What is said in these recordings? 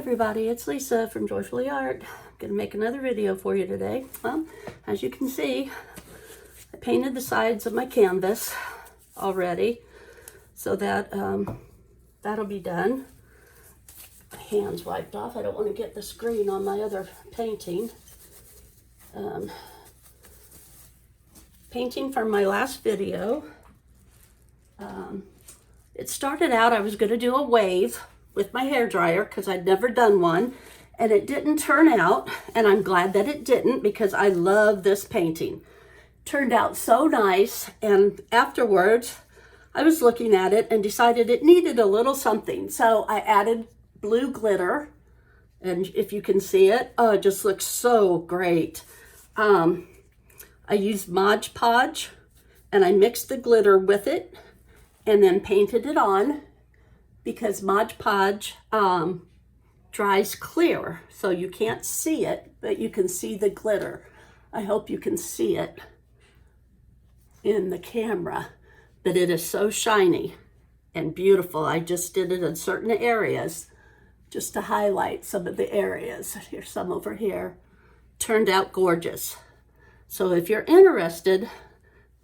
everybody, it's Lisa from Joyfully Art. I'm going to make another video for you today. Well, as you can see, I painted the sides of my canvas already, so that that'll be done. My hands wiped off. I don't want to get this green on my other painting. Painting from my last video. It started out, I was going to do a wave with my hair dryer because I'd never done one, and it didn't turn out, and I'm glad that it didn't because I love this painting. Turned out so nice, and afterwards I was looking at it and decided it needed a little something, so I added blue glitter, and if you can see it, oh, it just looks so great. I used Mod Podge and I mixed the glitter with it and then painted it on, because Mod Podge dries clear, so you can't see it, but you can see the glitter. I hope you can see it in the camera, but it is so shiny and beautiful. I just did it in certain areas just to highlight some of the areas. Here's some over here. Turned out gorgeous. So if you're interested,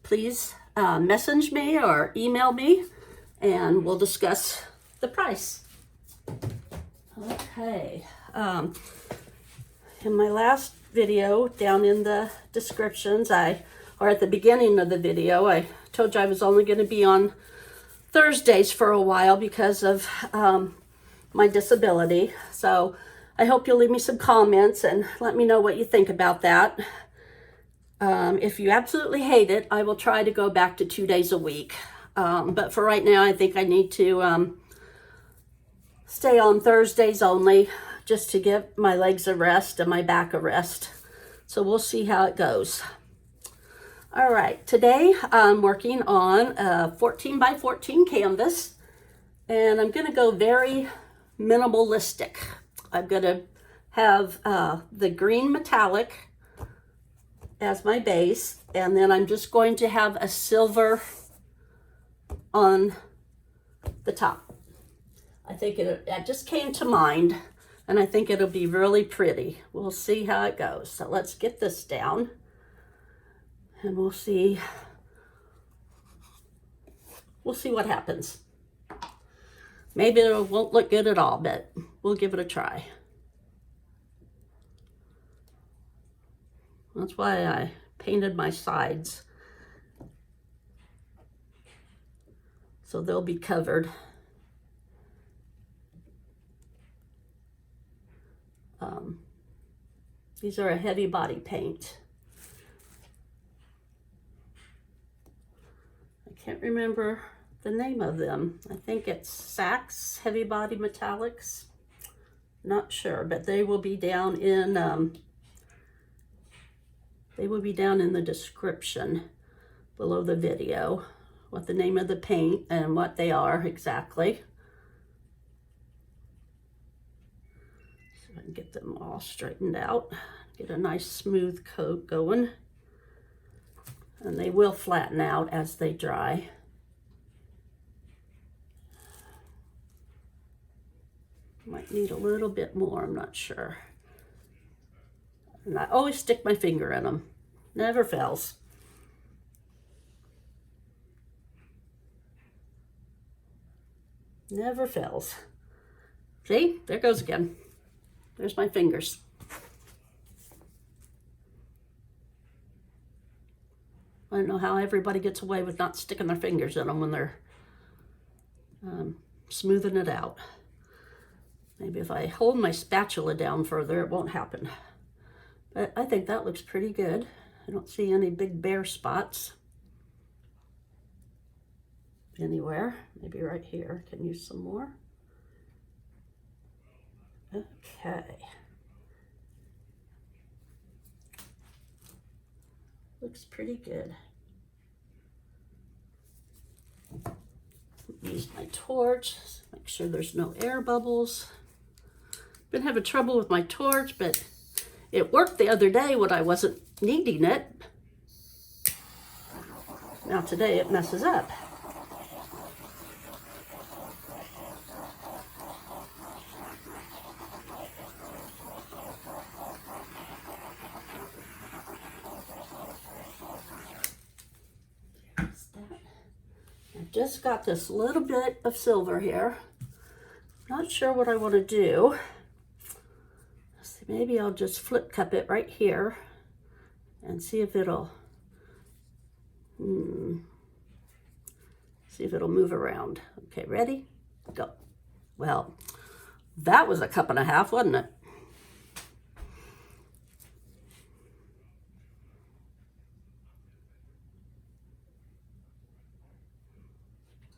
please message me or email me and we'll discuss the price. Okay. In my last video, down in the descriptions, or at the beginning of the video, I told you I was only going to be on Thursdays for a while because of my disability. So I hope you'll leave me some comments and let me know what you think about that. If you absolutely hate it, I will try to go back to 2 days a week. But for right now, I think I need to stay on Thursdays only, just to give my legs a rest and my back a rest. So we'll see how it goes. All right, today I'm working on a 14 by 14 canvas, and I'm gonna go very minimalistic. I'm gonna have the green metallic as my base, and then I'm just going to have a silver on the top. I think it just came to mind, and I think it'll be really pretty. We'll see how it goes. So let's get this down, and we'll see what happens. Maybe it won't look good at all, but we'll give it a try. That's why I painted my sides, so they'll be covered. These are a heavy body paint. I can't remember the name of them. I think it's Saks Heavy Body Metallics. Not sure, but they will be down in the description below the video, what the name of the paint and what they are exactly. So I can get them all straightened out, get a nice smooth coat going, and they will flatten out as they dry. Might need a little bit more, I'm not sure. And I always stick my finger in them. Never fails. Never fails. See? There goes again. There's my fingers. I don't know how everybody gets away with not sticking their fingers in them when they're smoothing it out. Maybe if I hold my spatula down further, it won't happen. But I think that looks pretty good. I don't see any big bare spots anywhere. Maybe right here. Can use some more. Okay. Looks pretty good. Use my torch. Make sure there's no air bubbles. Been having trouble with my torch, but it worked the other day when I wasn't needing it. Now today it messes up. I've just got this little bit of silver here. Not sure what I want to do. So maybe I'll just flip cup it right here and see if it'll see if it'll move around. Okay, ready? Go. Well, that was a cup and a half, wasn't it?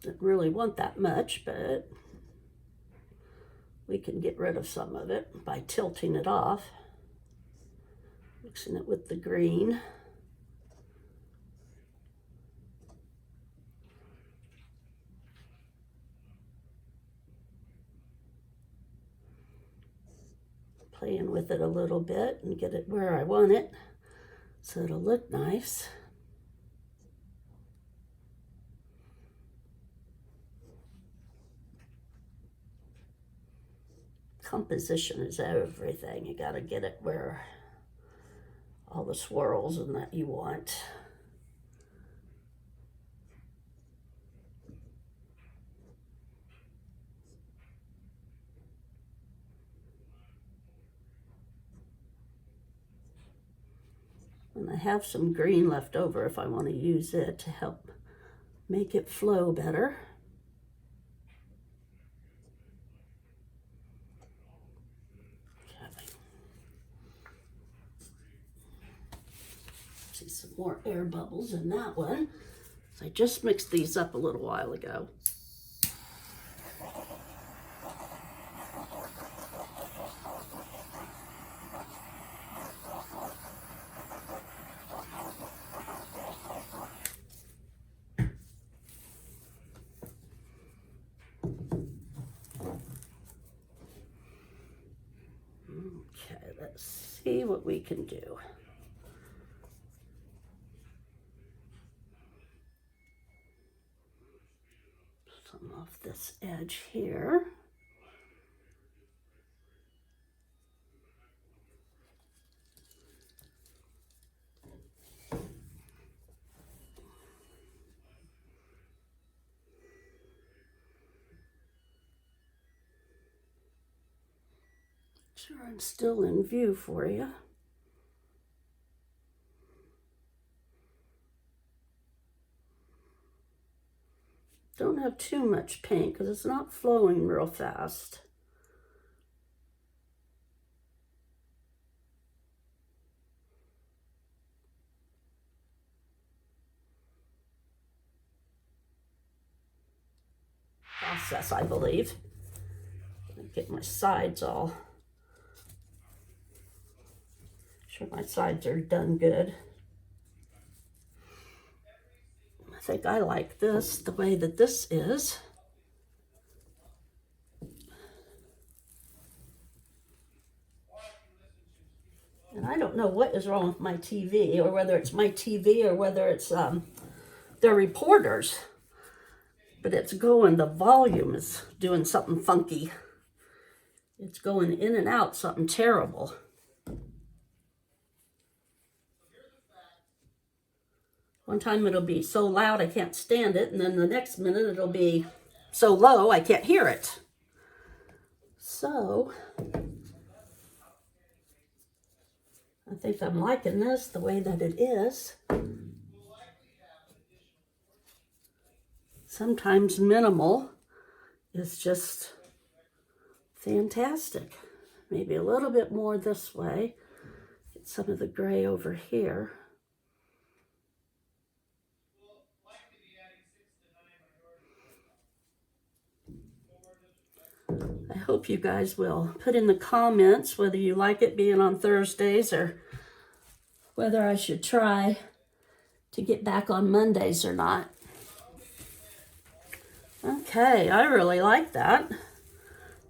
Didn't really want that much, but we can get rid of some of it by tilting it off, mixing it with the green. Playing with it a little bit and get it where I want it so it'll look nice. Composition is everything. You got to get it where all the swirls and that you want. And I have some green left over if I want to use it to help make it flow better. See some more air bubbles in that one. So I just mixed these up a little while ago. Okay, let's see what we can do. Some off this edge here. Sure, I'm still in view for you. Don't have too much paint because it's not flowing real fast. Process, I believe. Get my sides all. Sure my sides are done good. I think I like this the way that this is. And I don't know what is wrong with my TV, or whether it's my TV or whether it's the reporters, but it's going, the volume is doing something funky. It's going in and out something terrible. One time it'll be so loud I can't stand it, and then the next minute it'll be so low I can't hear it. So I think I'm liking this the way that it is. Sometimes minimal is just fantastic. Maybe a little bit more this way. Get some of the gray over here. I hope you guys will put in the comments whether you like it being on Thursdays or whether I should try to get back on Mondays or not. Okay, I really like that.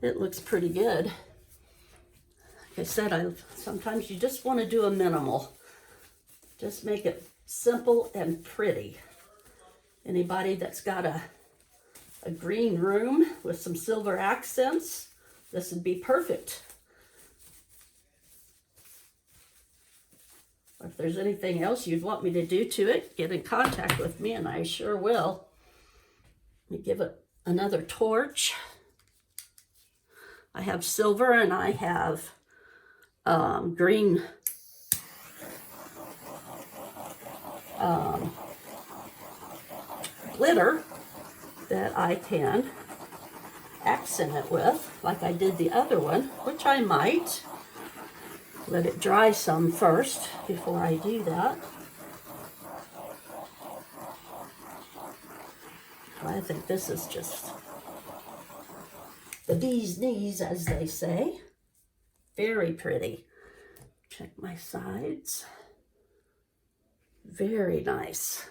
It looks pretty good. Like I said, sometimes you just want to do a minimal. Just make it simple and pretty. Anybody that's got a green room with some silver accents, this would be perfect. Or if there's anything else you'd want me to do to it, get in contact with me and I sure will. Let me give it another torch. I have silver and I have green glitter that I can accent it with, like I did the other one, which I might let it dry some first before I do that. I think this is just the bee's knees, as they say. Very pretty. Check my sides. Very nice.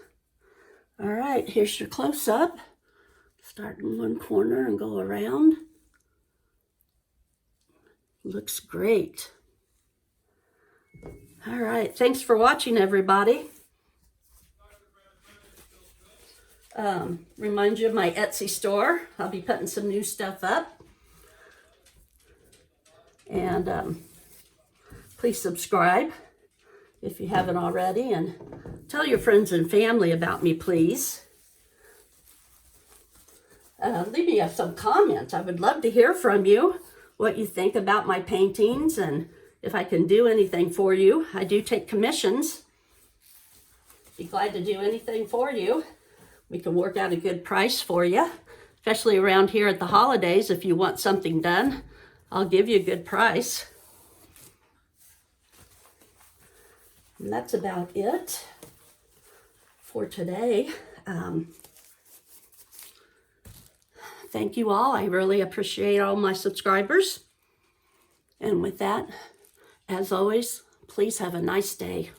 All right, here's your close-up. Start in one corner and go around. Looks great. All right, thanks for watching, everybody. Remind you of my Etsy store. I'll be putting some new stuff up. And please subscribe if you haven't already, and tell your friends and family about me, please. Leave me some comments. I would love to hear from you, what you think about my paintings, and if I can do anything for you. I do take commissions. Be glad to do anything for you. We can work out a good price for you, especially around here at the holidays. If you want something done, I'll give you a good price. And that's about it for today. Thank you all. I really appreciate all my subscribers. And with that, as always, please have a nice day.